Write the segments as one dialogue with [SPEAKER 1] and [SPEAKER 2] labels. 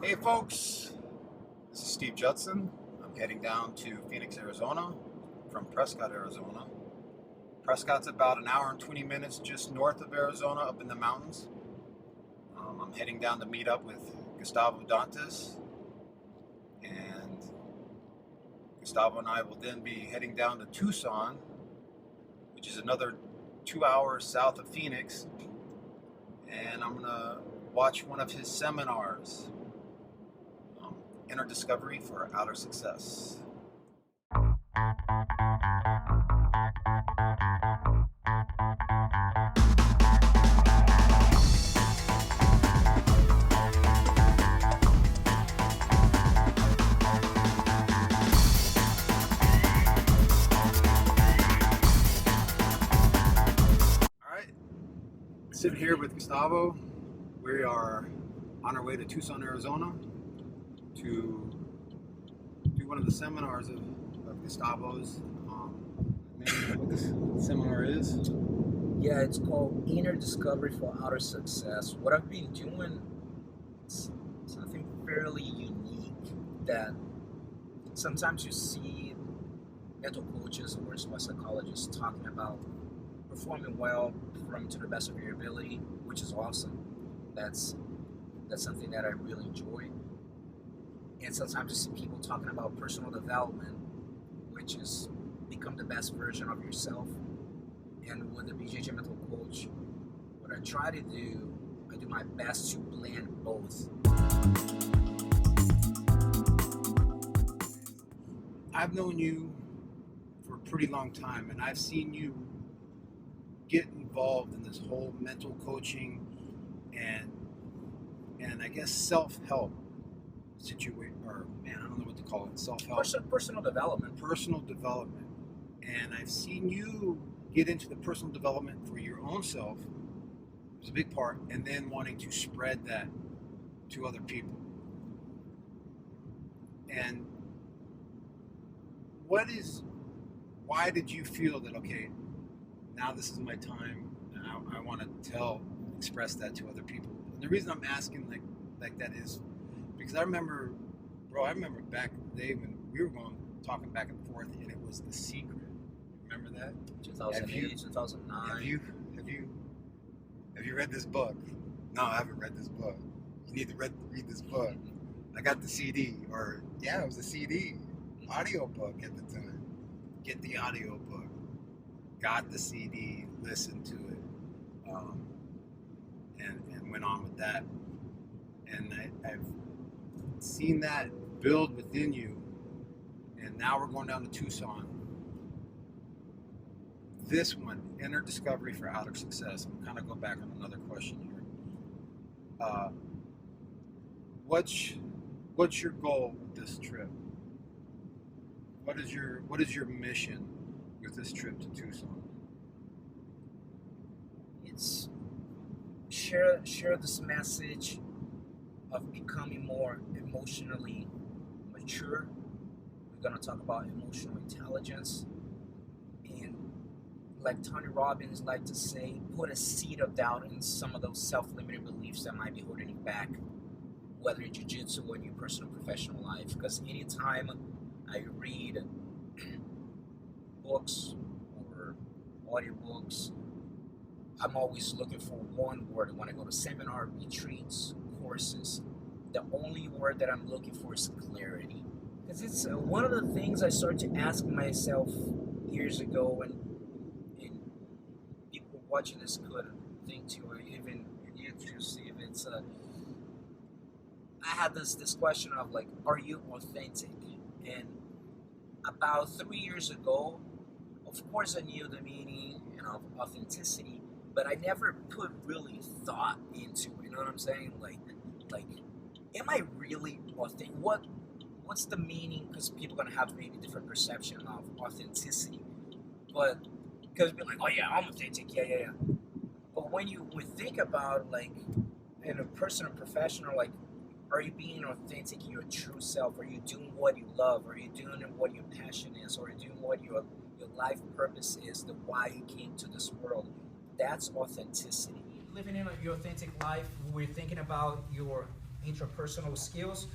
[SPEAKER 1] Hey folks, this is Steve Judson. I'm heading down to Phoenix, Arizona from Prescott, Arizona. Prescott's about an hour and 20 minutes just north of Arizona up in the mountains. I'm heading down to meet up with Gustavo Dantas, and Gustavo and I will then be heading down to Tucson, which is another 2 hours south of Phoenix, and I'm going to watch one of his seminars. Inner Discovery for Outer Success. Alright, sitting here with Gustavo. We are on our way to Tucson, Arizona to do one of the seminars of Gustavo's. What this seminar is?
[SPEAKER 2] Yeah, it's called Inner Discovery for Outer Success. What I've been doing is something fairly unique that sometimes you see mental coaches or sports psychologists talking about performing well, performing to the best of your ability, which is awesome. That's something that I really enjoy. And sometimes you see people talking about personal development, which is become the best version of yourself. And with the BJJ Mental Coach, what I try to do, I do my best to blend both.
[SPEAKER 1] I've known you for a pretty long time, and I've seen you get involved in this whole mental coaching and I guess self-help situation, or man, I don't know what to call it, self-help.
[SPEAKER 2] Personal development.
[SPEAKER 1] Personal development. And I've seen you get into the personal development for your own self. It's a big part, and then wanting to spread that to other people. And why did you feel that, okay, now this is my time, and I want to express that to other people? And the reason I'm asking like that is because I remember back in the day when we were talking back and forth, and it was The Secret. Remember that?
[SPEAKER 2] 2008, 2009.
[SPEAKER 1] Have you read this book? No, I haven't read this book. You need to read this book. I got the CD, it was a CD, audio book at the time. Get the audio book. Got the CD, listened to it, and went on with that. And I've seen that build within you, and now we're going down to Tucson. This one, Inner Discovery for Outer Success. I'm kind of go back on another question here. What's your goal with this trip? What is your mission with this trip to Tucson?
[SPEAKER 2] It's share this message of becoming more emotionally mature. We're gonna talk about emotional intelligence, and like Tony Robbins like to say, put a seed of doubt in some of those self-limiting beliefs that might be holding you back, whether in jiu-jitsu or in your personal professional life. Because anytime I read books or audiobooks, I'm always looking for one word. When I go to seminar, retreats, courses, the only word that I'm looking for is clarity. Because it's one of the things I started to ask myself years ago, and people watching this could think to, or even you to see if it's I had this question of like, are you authentic? And about 3 years ago, of course I knew the meaning of authenticity, but I never put really thought into it. You know what I'm saying? Like, am I really authentic? What's the meaning? Because people are gonna have maybe different perception of authenticity, but because be like, oh yeah, I'm authentic, yeah. But when we think about like in a personal professional, like, are you being authentic in your true self? Are you doing what you love? Are you doing what your passion is? Or are you doing what your life purpose is, the why you came to this world? That's authenticity. Living in your authentic life, we're thinking about your
[SPEAKER 3] interpersonal skills.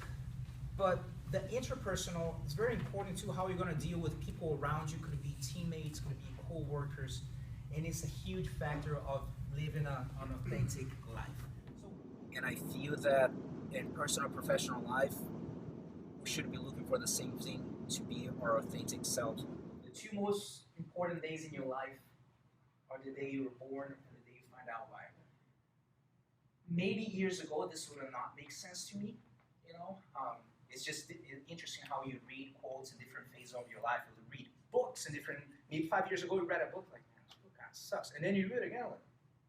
[SPEAKER 3] But the interpersonal is very important too, how you're gonna deal with people around you. Could be teammates, could be co-workers, and it's a huge factor of living an authentic life.
[SPEAKER 2] And I feel that in personal and professional life, we should be looking for the same thing, to be our authentic selves.
[SPEAKER 3] The two most important days in your life are the day you were born and the day you find out why. Maybe years ago this would have not make sense to me, you know. It's just interesting how you read quotes in different phases of your life, or you read books in different. Maybe 5 years ago you read a book like, man, this book kind of sucks, and then you read it again like,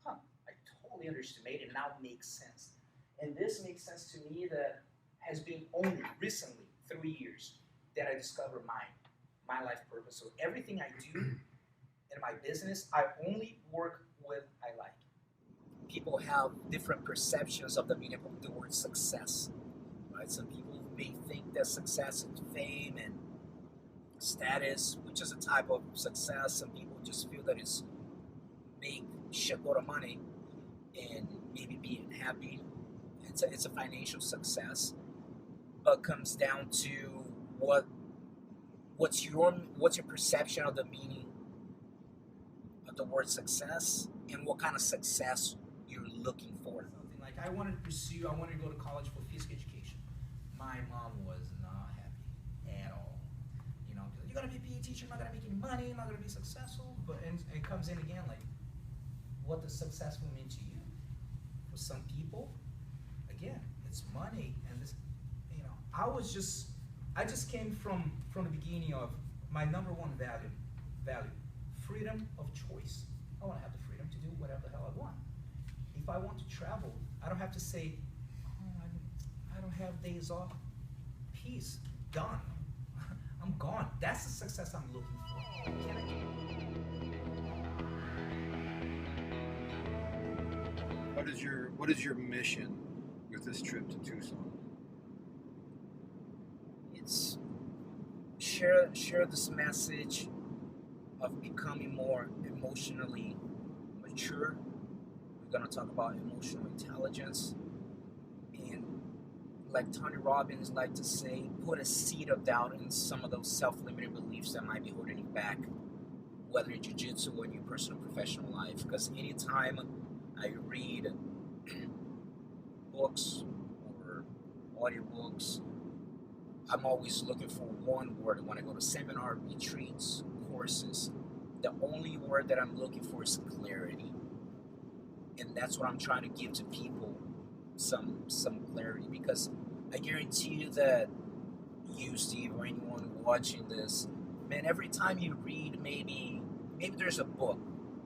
[SPEAKER 3] huh, I totally underestimated. It now makes sense, and this makes sense to me. That has been only recently 3 years that I discovered my life purpose. So everything I do in my business, I only work with I like.
[SPEAKER 2] People have different perceptions of the meaning of the word success, right? Some people may think that success is fame and status, which is a type of success. Some people just feel that it's make shitload of money and maybe being happy. It's a financial success, but comes down to what's your perception of the meaning of the word success, and what kind of success you're looking for.
[SPEAKER 3] Something like I wanted to go to college for physical education. My mom was not happy at all. You know, you're gonna be a PE teacher, not gonna make any money, not gonna be successful. But and it comes in again like, what does successful mean to you? For some people, again, it's money and this. You know, I just came from the beginning of my number one value, freedom of choice. I want to have the freedom to do whatever the hell I want. If I want to travel, I don't have to say, oh, I don't have days off. Peace, done. I'm gone. That's the success I'm looking for.
[SPEAKER 1] What is your mission with this trip to Tucson?
[SPEAKER 2] It's share this message of becoming more emotionally mature. We're gonna talk about emotional intelligence, and like Tony Robbins like to say, put a seed of doubt in some of those self-limiting beliefs that might be holding you back, whether in jiu-jitsu or in your personal professional life. Because anytime I read books or audiobooks, I'm always looking for one word. When I go to seminar, retreats, courses, the only word that I'm looking for is clarity. And that's what I'm trying to give to people, some clarity. Because I guarantee you that you, Steve, or anyone watching this, man, every time you read, maybe there's a book.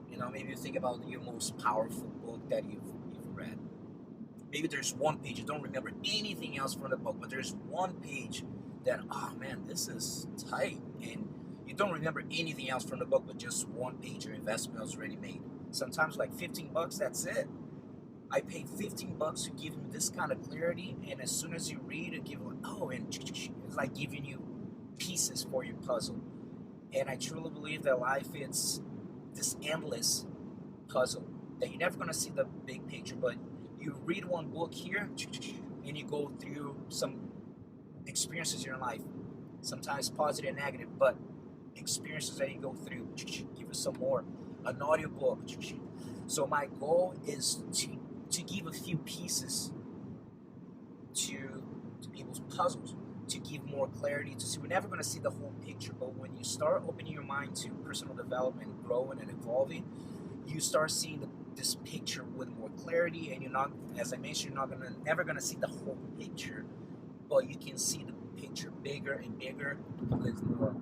[SPEAKER 2] You know, maybe you think about your most powerful book that you've read. Maybe there's one page, you don't remember anything else from the book, but there's one page that, oh man, this is tight. And you don't remember anything else from the book, but just one page your investment was already made. Sometimes like $15, that's it. I paid $15 to give me this kind of clarity, and as soon as you read it, give like, oh, and it's like giving you pieces for your puzzle. And I truly believe that life is this endless puzzle that you're never gonna see the big picture, but you read one book here, and you go through some experiences in your life, sometimes positive and negative, but experiences that you go through, give us some more. An audio book. So my goal is to give a few pieces to people's puzzles, to give more clarity, to see. We're never going to see the whole picture, but when you start opening your mind to personal development, growing and evolving, you start seeing this picture with more clarity, and you're not, as I mentioned, you're never going to see the whole picture, but you can see the picture bigger and bigger with more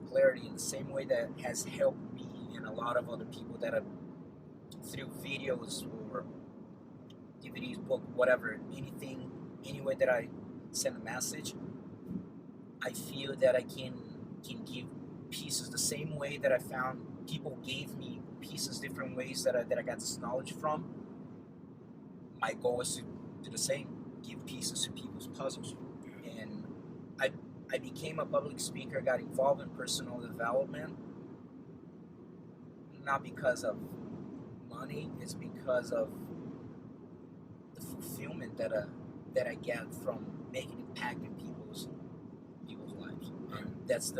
[SPEAKER 2] clarity, in the same way that has helped me and a lot of other people that have, through videos or DVDs, book, whatever, anything, any way that I send a message, I feel that I can give pieces the same way that I found people gave me pieces, different ways that I got this knowledge from. My goal is to do the same, give pieces to people's puzzles. And I became a public speaker, got involved in personal development, not because of money, it's because of the fulfillment that that I get from making impact in people's lives, and that's the